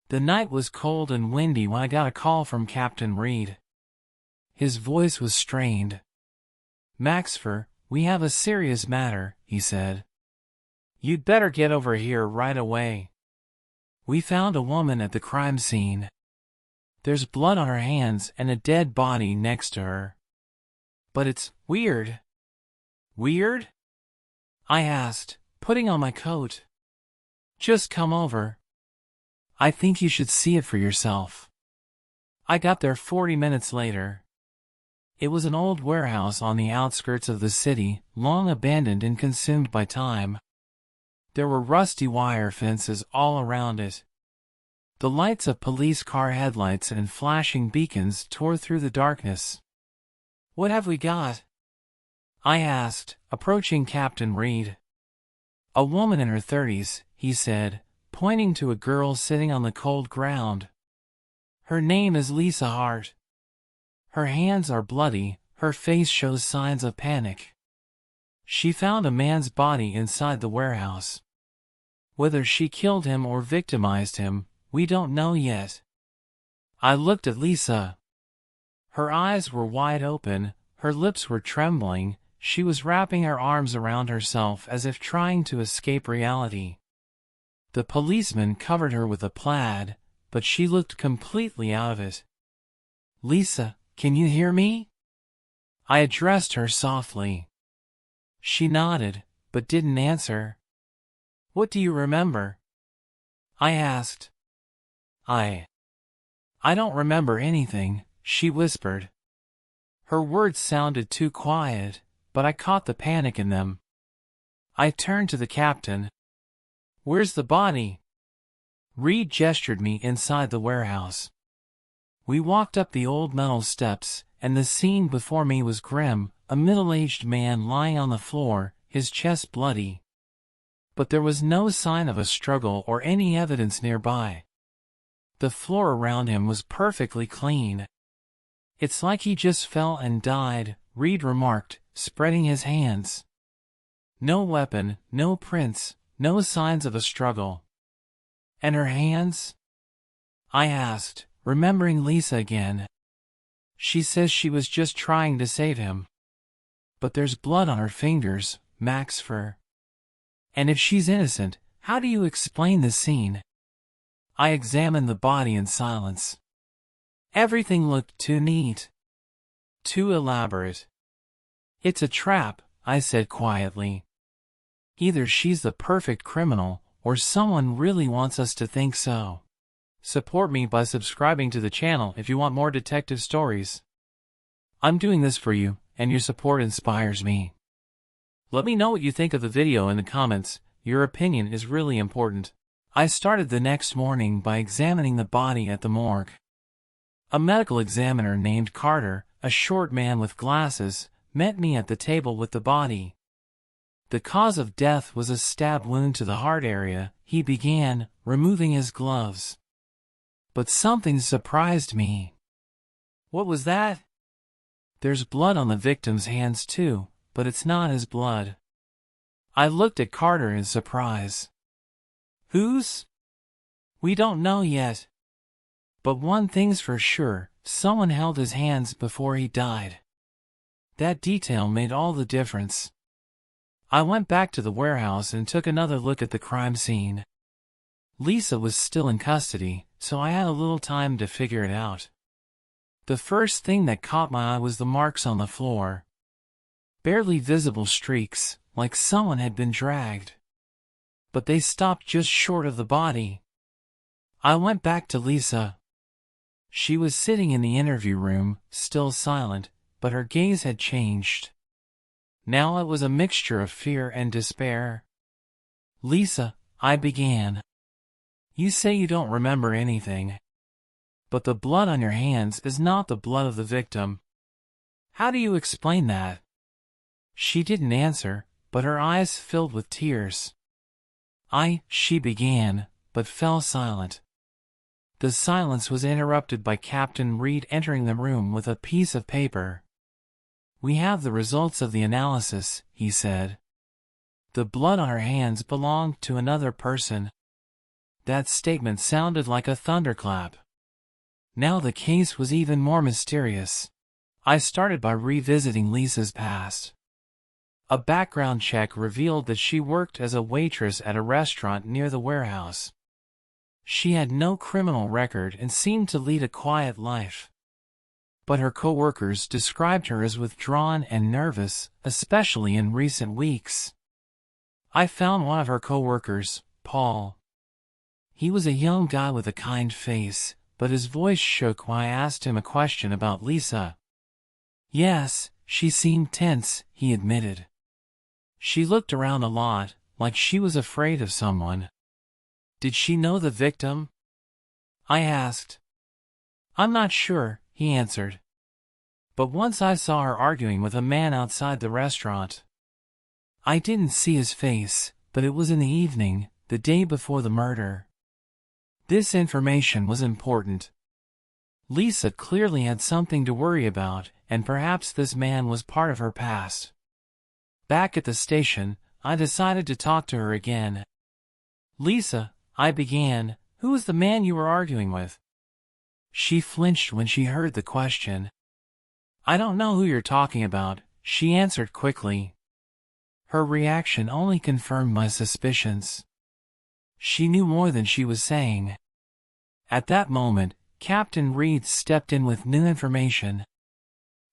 The night was cold and windy when I got a call from Captain Reed. His voice was strained. "Maxfer, we have a serious matter," he said. "You'd better get over here right away. We found a woman at the crime scene. There's blood on her hands and a dead body next to her. But it's weird." "Weird?" I asked, putting on my coat. "Just come over. I think you should see it for yourself." I got there 40 minutes later. It was an old warehouse on the outskirts of the city, long abandoned and consumed by time. There were rusty wire fences all around it. The lights of police car headlights and flashing beacons tore through the darkness. "What have we got?" I asked, approaching Captain Reed. "A woman in her 30s, he said, pointing to a girl sitting on the cold ground. "Her name is Lisa Hart. Her hands are bloody, her face shows signs of panic. She found a man's body inside the warehouse. Whether she killed him or victimized him, we don't know yet." I looked at Lisa. Her eyes were wide open, her lips were trembling, she was wrapping her arms around herself as if trying to escape reality. The policeman covered her with a plaid, but she looked completely out of it. "Lisa, can you hear me?" I addressed her softly. She nodded, but didn't answer. "What do you remember?" I asked. I don't remember anything," she whispered. Her words sounded too quiet, but I caught the panic in them. I turned to the captain. "Where's the body?" Reed gestured me inside the warehouse. We walked up the old metal steps, and the scene before me was grim, a middle-aged man lying on the floor, his chest bloody. But there was no sign of a struggle or any evidence nearby. The floor around him was perfectly clean. "It's like he just fell and died," Reed remarked, spreading his hands. "No weapon, no prints, no signs of a struggle." "And her hands?" I asked, remembering Lisa again. "She says she was just trying to save him. But there's blood on her fingers, Maxfer. And if she's innocent, how do you explain the scene?" I examined the body in silence. Everything looked too neat, too elaborate. "It's a trap," I said quietly. "Either she's the perfect criminal, or someone really wants us to think so." Support me by subscribing to the channel if you want more detective stories. I'm doing this for you, and your support inspires me. Let me know what you think of the video in the comments. Your opinion is really important. I started the next morning by examining the body at the morgue. A medical examiner named Carter, a short man with glasses, met me at the table with the body. "The cause of death was a stab wound to the heart area," he began, removing his gloves. But something surprised me. "What was that?" "There's blood on the victim's hands too, but it's not his blood." I looked at Carter in surprise. "Whose?" "We don't know yet. But one thing's for sure, someone held his hands before he died." That detail made all the difference. I went back to the warehouse and took another look at the crime scene. Lisa was still in custody, so I had a little time to figure it out. The first thing that caught my eye was the marks on the floor. Barely visible streaks, like someone had been dragged. But they stopped just short of the body. I went back to Lisa. She was sitting in the interview room, still silent, but her gaze had changed. Now it was a mixture of fear and despair. "Lisa," I began. "You say you don't remember anything. But the blood on your hands is not the blood of the victim. How do you explain that?" She didn't answer, but her eyes filled with tears. She began, but fell silent. The silence was interrupted by Captain Reed entering the room with a piece of paper. "We have the results of the analysis," he said. "The blood on her hands belonged to another person. That statement sounded like a thunderclap. Now the case was even more mysterious. I started by revisiting Lisa's past. A background check revealed that she worked as a waitress at a restaurant near the warehouse. She had no criminal record and seemed to lead a quiet life. But her coworkers described her as withdrawn and nervous, especially in recent weeks. I found one of her coworkers, Paul. He was a young guy with a kind face, but his voice shook when I asked him a question about Lisa. Yes, she seemed tense, he admitted. She looked around a lot, like she was afraid of someone. Did she know the victim? I asked. I'm not sure, he answered. But once I saw her arguing with a man outside the restaurant. I didn't see his face, but it was in the evening, the day before the murder. This information was important. Lisa clearly had something to worry about, and perhaps this man was part of her past. Back at the station, I decided to talk to her again. Lisa, I began, who was the man you were arguing with? She flinched when she heard the question. I don't know who you're talking about, she answered quickly. Her reaction only confirmed my suspicions. She knew more than she was saying. At that moment, Captain Reed stepped in with new information.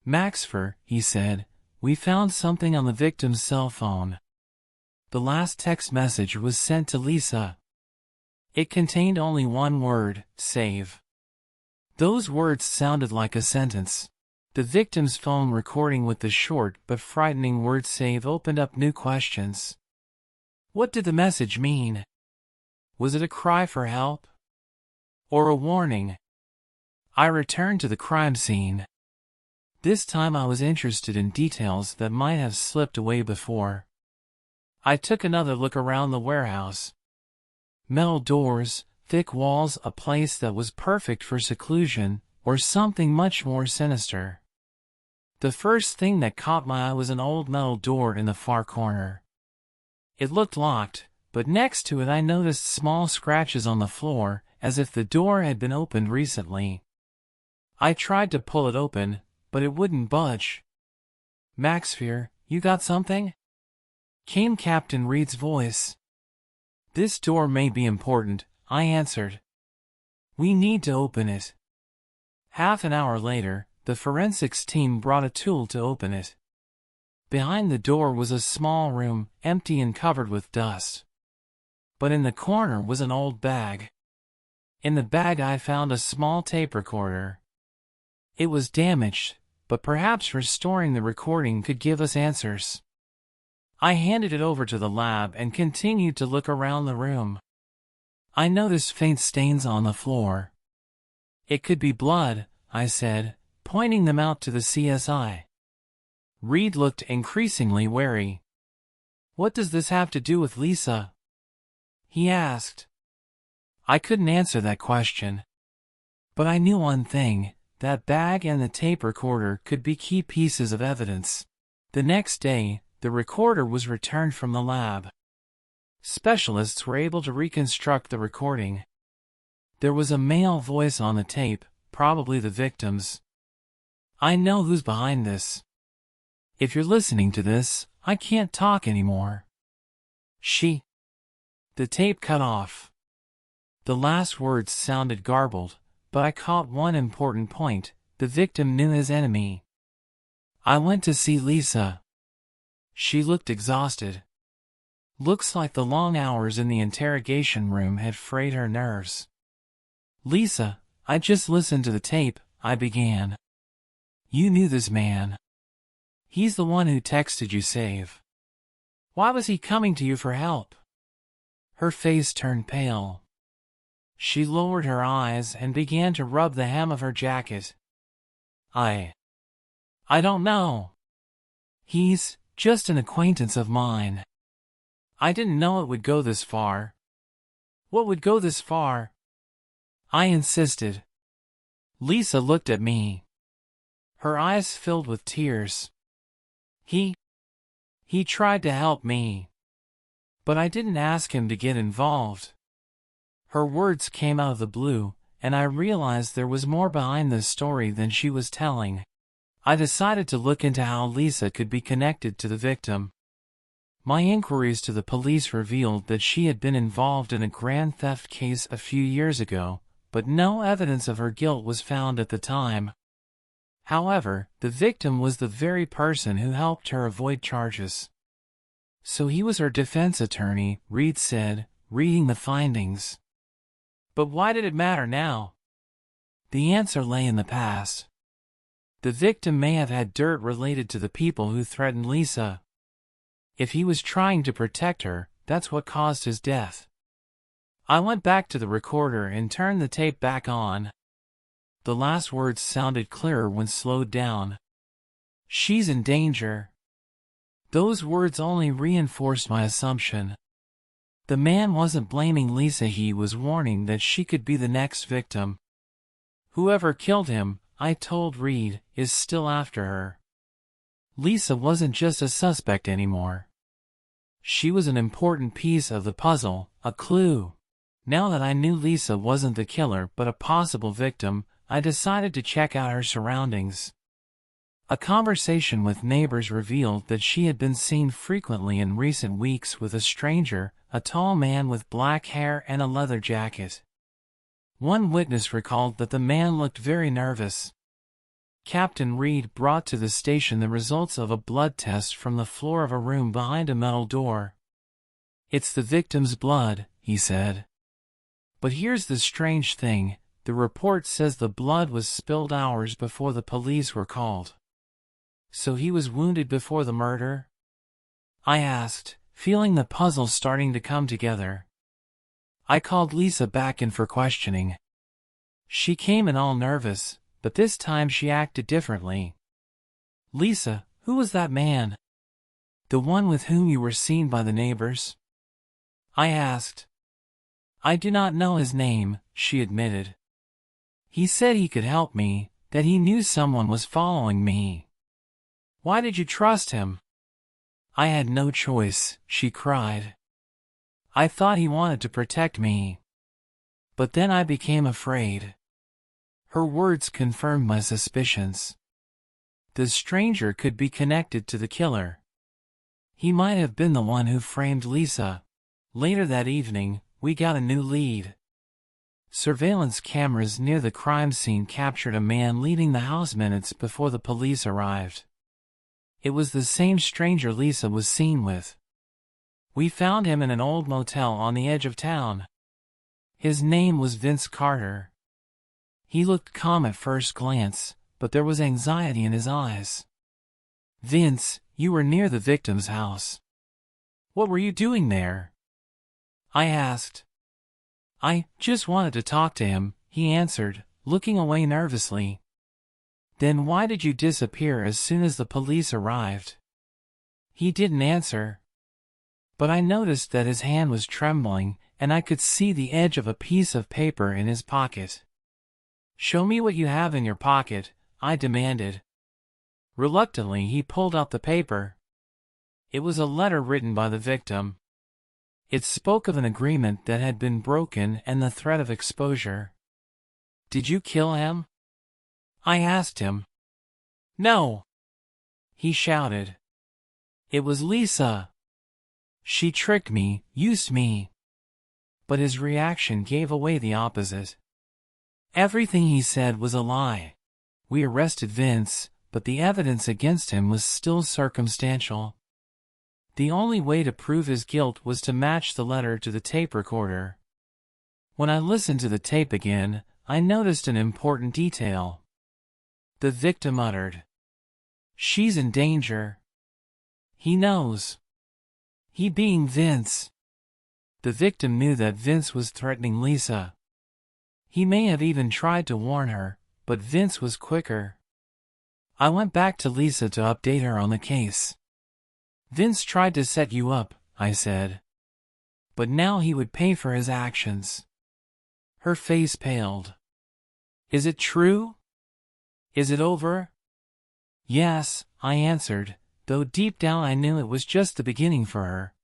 Maxfer, he said, we found something on the victim's cell phone. The last text message was sent to Lisa. It contained only one word, save. Those words sounded like a sentence. The victim's phone recording with the short but frightening word save opened up new questions. What did the message mean? Was it a cry for help? Or a warning? I returned to the crime scene. This time I was interested in details that might have slipped away before. I took another look around the warehouse. Metal doors, thick walls, a place that was perfect for seclusion, or something much more sinister. The first thing that caught my eye was an old metal door in the far corner. It looked locked, but next to it I noticed small scratches on the floor, as if the door had been opened recently. I tried to pull it open, but it wouldn't budge. Maxfer, you got something? Came Captain Reed's voice. This door may be important, I answered. We need to open it. Half an hour later, the forensics team brought a tool to open it. Behind the door was a small room, empty and covered with dust. But in the corner was an old bag. In the bag I found a small tape recorder. It was damaged, but perhaps restoring the recording could give us answers. I handed it over to the lab and continued to look around the room. I noticed faint stains on the floor. It could be blood, I said, pointing them out to the CSI. Reed looked increasingly wary. What does this have to do with Lisa? He asked. I couldn't answer that question. But I knew one thing, that bag and the tape recorder could be key pieces of evidence. The next day, the recorder was returned from the lab. Specialists were able to reconstruct the recording. There was a male voice on the tape, probably the victim's. I know who's behind this. If you're listening to this, I can't talk anymore. The tape cut off. The last words sounded garbled, but I caught one important point. The victim knew his enemy. I went to see Lisa. She looked exhausted. Looks like the long hours in the interrogation room had frayed her nerves. Lisa, I just listened to the tape, I began. You knew this man. He's the one who texted you save. Why was he coming to you for help? Her face turned pale. She lowered her eyes and began to rub the hem of her jacket. I don't know. He's just an acquaintance of mine. I didn't know it would go this far. What would go this far? I insisted. Lisa looked at me. Her eyes filled with tears. He tried to help me. But I didn't ask him to get involved. Her words came out of the blue, and I realized there was more behind this story than she was telling. I decided to look into how Lisa could be connected to the victim. My inquiries to the police revealed that she had been involved in a grand theft case a few years ago, but no evidence of her guilt was found at the time. However, the victim was the very person who helped her avoid charges. So he was her defense attorney, Reed said, reading the findings. But why did it matter now? The answer lay in the past. The victim may have had dirt related to the people who threatened Lisa. If he was trying to protect her, that's what caused his death. I went back to the recorder and turned the tape back on. The last words sounded clearer when slowed down. She's in danger. Those words only reinforced my assumption. The man wasn't blaming Lisa, he was warning that she could be the next victim. Whoever killed him, I told Reed, is still after her. Lisa wasn't just a suspect anymore. She was an important piece of the puzzle, a clue. Now that I knew Lisa wasn't the killer but a possible victim, I decided to check out her surroundings. A conversation with neighbors revealed that she had been seen frequently in recent weeks with a stranger, a tall man with black hair and a leather jacket. One witness recalled that the man looked very nervous. Captain Reed brought to the station the results of a blood test from the floor of a room behind a metal door. "It's the victim's blood," he said. "But here's the strange thing, the report says the blood was spilled hours before the police were called." "So he was wounded before the murder?" I asked, feeling the puzzle starting to come together. I called Lisa back in for questioning. She came in all nervous, but this time she acted differently. "Lisa, who was that man? The one with whom you were seen by the neighbors?" I asked. "I do not know his name," she admitted. "He said he could help me, that he knew someone was following me." "Why did you trust him?" "I had no choice," she cried. "I thought he wanted to protect me. But then I became afraid." Her words confirmed my suspicions. The stranger could be connected to the killer. He might have been the one who framed Lisa. Later that evening, we got a new lead. Surveillance cameras near the crime scene captured a man leaving the house minutes before the police arrived. It was the same stranger Lisa was seen with. We found him in an old motel on the edge of town. His name was Vince Carter. He looked calm at first glance, but there was anxiety in his eyes. "Vince, you were near the victim's house. What were you doing there?" I asked. "I just wanted to talk to him," he answered, looking away nervously. "Then why did you disappear as soon as the police arrived?" He didn't answer. But I noticed that his hand was trembling, and I could see the edge of a piece of paper in his pocket. "Show me what you have in your pocket," I demanded. Reluctantly, he pulled out the paper. It was a letter written by the victim. It spoke of an agreement that had been broken and the threat of exposure. "Did you kill him?" I asked him. "No!" he shouted. "It was Lisa. She tricked me, used me." But his reaction gave away the opposite. Everything he said was a lie. We arrested Vince, but the evidence against him was still circumstantial. The only way to prove his guilt was to match the letter to the tape recorder. When I listened to the tape again, I noticed an important detail. The victim uttered, "She's in danger." He knows. He being Vince. The victim knew that Vince was threatening Lisa. He may have even tried to warn her, but Vince was quicker. I went back to Lisa to update her on the case. "Vince tried to set you up," I said. "But now he would pay for his actions." Her face paled. "Is it true? Is it over?" "Yes," I answered, though deep down I knew it was just the beginning for her.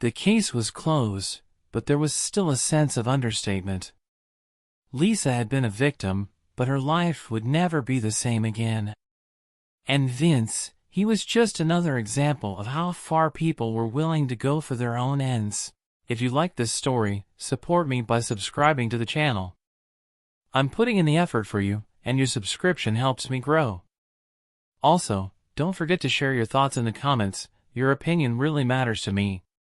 The case was closed, but there was still a sense of understatement. Lisa had been a victim, but her life would never be the same again. And Vince, he was just another example of how far people were willing to go for their own ends. If you like this story, support me by subscribing to the channel. I'm putting in the effort for you, and your subscription helps me grow. Also, don't forget to share your thoughts in the comments. Your opinion really matters to me.